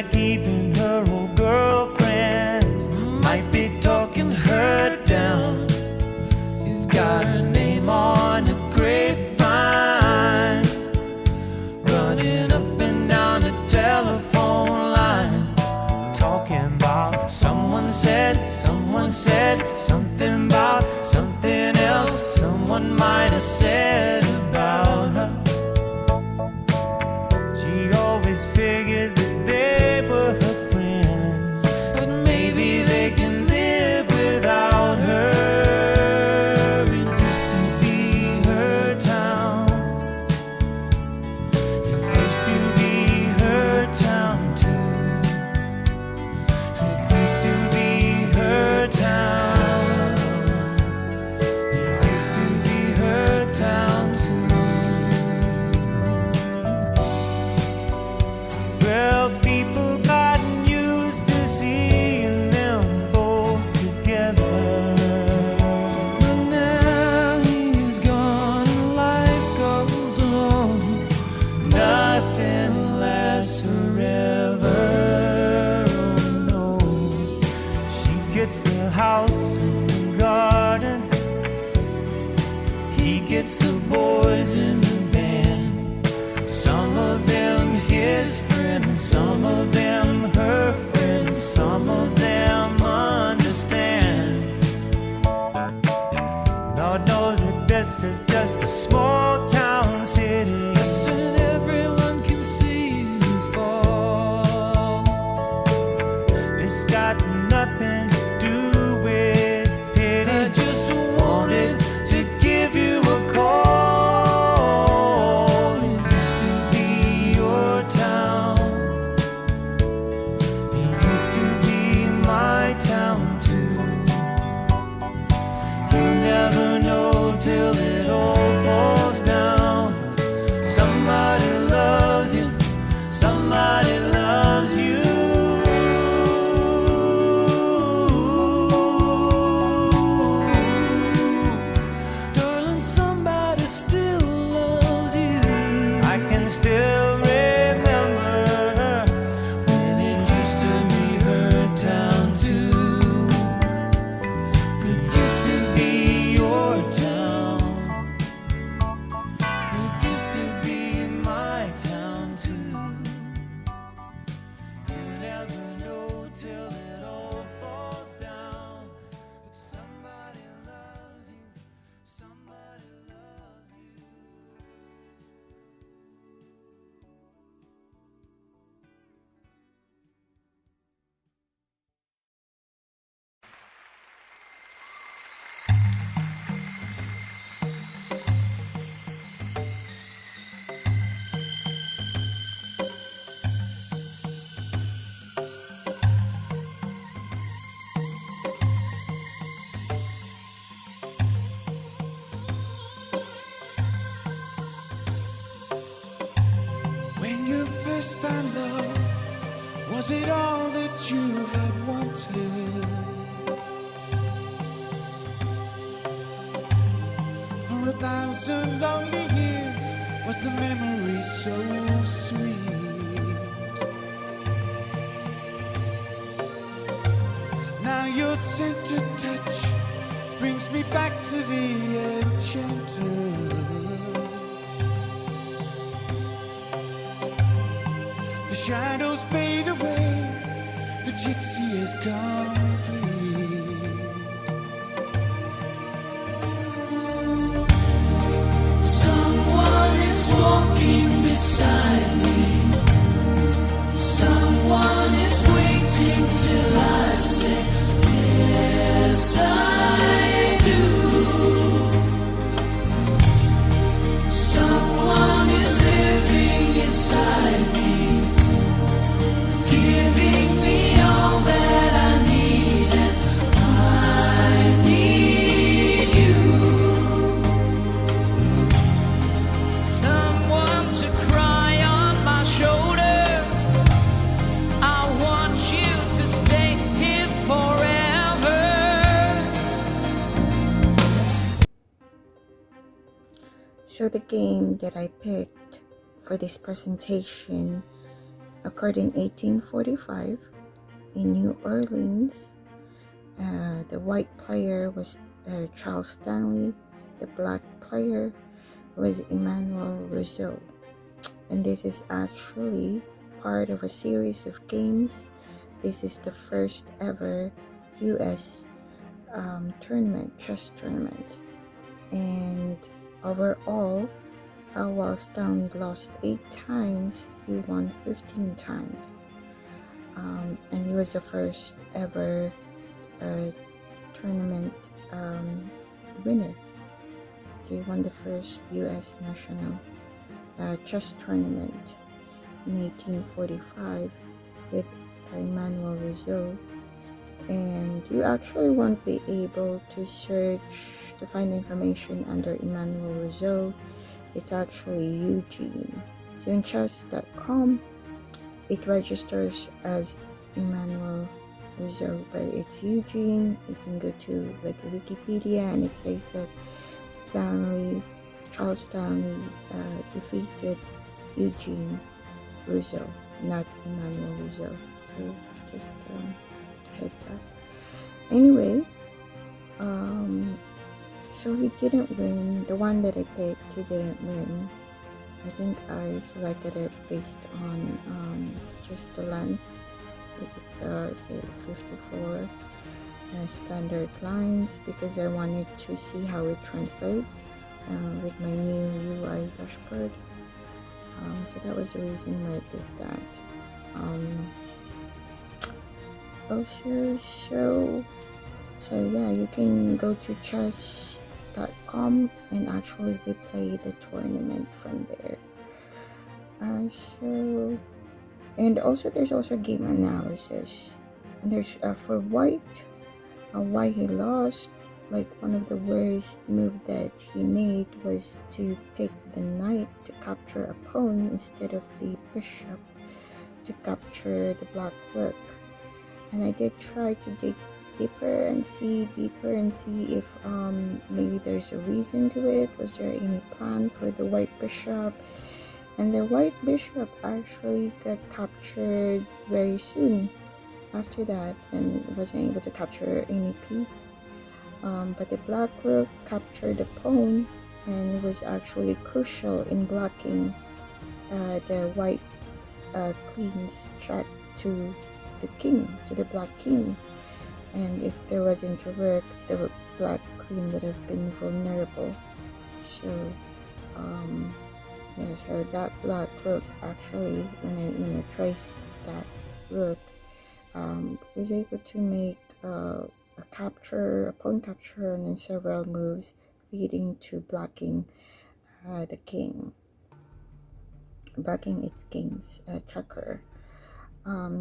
like even her old girlfriends might be talking her down. She's got her name on a grapevine, running up and down the telephone line, talking about someone said something about something else someone might have said about her. She always figured that they were her friends, but maybe they can live without her. It used to be her town. It used to be her town too. It used to be her town. It used to be her town too. Well, people gotten used to seeing them both together, but now he's gone and life goes on. Nothing lasts forever. Oh no. She gets the house and the garden, he gets the boys in the band. Some of them his friends, some of them her friends, some of them understand. Lord knows that this is just a small town city. Yes, and everyone can see you fall. It's got nothing to do with pity. I just wanted to give you a call. It used to be your town. It used to be my town too. You never know till it all falls down. Somebody loves you, somebody loves you. Darling, somebody still loves you. I can still remember when it used to be her town too. It used to be your town. It used to be my town too. You never know till it all falls down. But somebody loves you, somebody loves you. When you first found love, was it all that you had wanted? For 1,000 lonely years, was the memory so sweet? Now your scented touch brings me back to the enchanter. The shadows fade away, the gypsy is complete. Someone is walking beside me. Someone is waiting till I say, yes, I do. Someone is living inside me, giving me all that I need, and I need you. Someone to cry on my shoulder. I want you to stay here forever. So the game that I picked for this presentation occurred in 1845 in New Orleans. The white player was Charles Stanley. The black player was Emmanuel Rousseau. And this is actually part of a series of games. This is the first ever US chess tournament. And overall, while Stanley lost 8 times, he won 15 times. And he was the first ever tournament winner. So he won the first US national chess tournament in 1845 with Emmanuel Rousseau. And you actually won't be able to search to find information under Emmanuel Rousseau. It's actually Eugene. So in chess.com, it registers as Emmanuel Rousseau, but it's Eugene. You can go to like Wikipedia, and it says that Charles Stanley defeated Eugene Rousseau, not Emmanuel Rousseau. So just heads up. Anyway, so he didn't win. The one that I picked, he didn't win. I think I selected it based on just the length. It's a 54 standard lines, because I wanted to see how it translates with my new UI dashboard. So that was the reason why I picked that. Also, so yeah, you can go to chess.com and actually replay the tournament from there. And also there's also game analysis, and there's for white, why he lost. Like, one of the worst move that he made was to pick the knight to capture a pawn instead of the bishop to capture the black rook. And I did try to dig deeper and see if maybe there's a reason to it. Was there any plan for the white bishop? And the white bishop actually got captured very soon after that and wasn't able to capture any piece. But the black rook captured the pawn and was actually crucial in blocking the white queen's check to the king, to the black king. And if there wasn't a rook, the black queen would have been vulnerable. So yeah, so that black rook actually, when I traced that rook, was able to make a pawn capture, and then several moves leading to blocking the king, blocking its king's checker.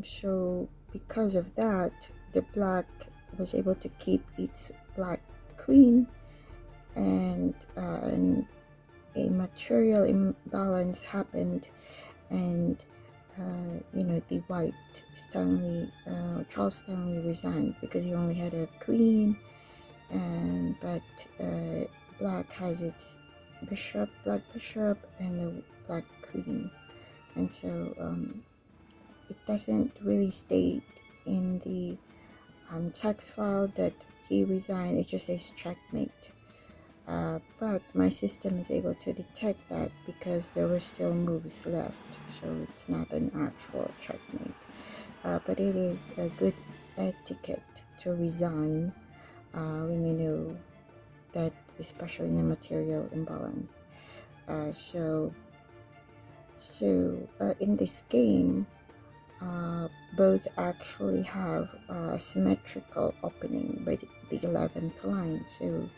So because of that, the black was able to keep its black queen, and a material imbalance happened, and the white Charles Stanley resigned because he only had a queen, but black has its black bishop, and the black queen, and so it doesn't really state in the text file that he resigned. It just says checkmate. But my system is able to detect that because there were still moves left, so it's not an actual checkmate. But it is a good etiquette to resign when you know that, especially in a material imbalance. So in this game, both actually have a symmetrical opening by the 11th line. So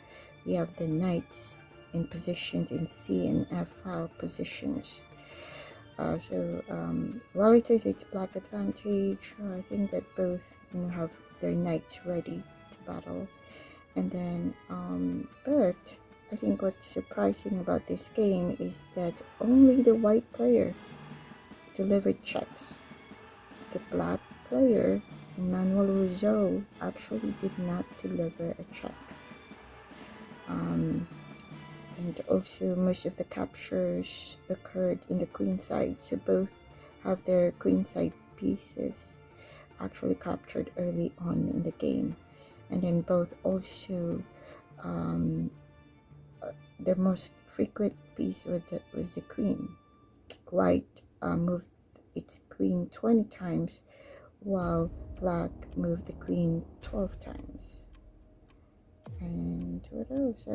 we have the knights in positions in C and F file positions. While it says it's black advantage, I think that both have their knights ready to battle. And then, but I think what's surprising about this game is that only the white player delivered checks. The black player, Emmanuel Rousseau, actually did not deliver a check. And also most of the captures occurred in the queen side, so both have their queenside pieces actually captured early on in the game, and then both also their most frequent piece was the queen. White moved its queen 20 times, while black moved the queen 12 times. And what else?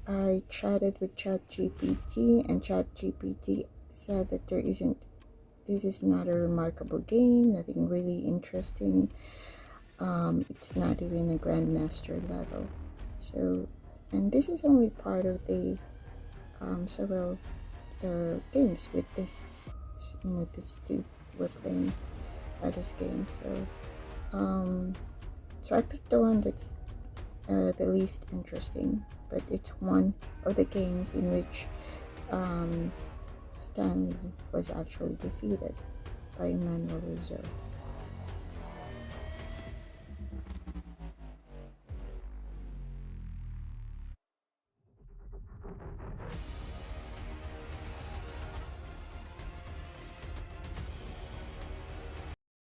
I chatted with ChatGPT, and ChatGPT said that this is not a remarkable game, nothing really interesting. It's not even a grandmaster level. So, and this is only part of the several games with this, these two were playing this game. So I picked the one that's the least interesting, but it's one of the games in which Stanley was actually defeated by Manuel Rizzo.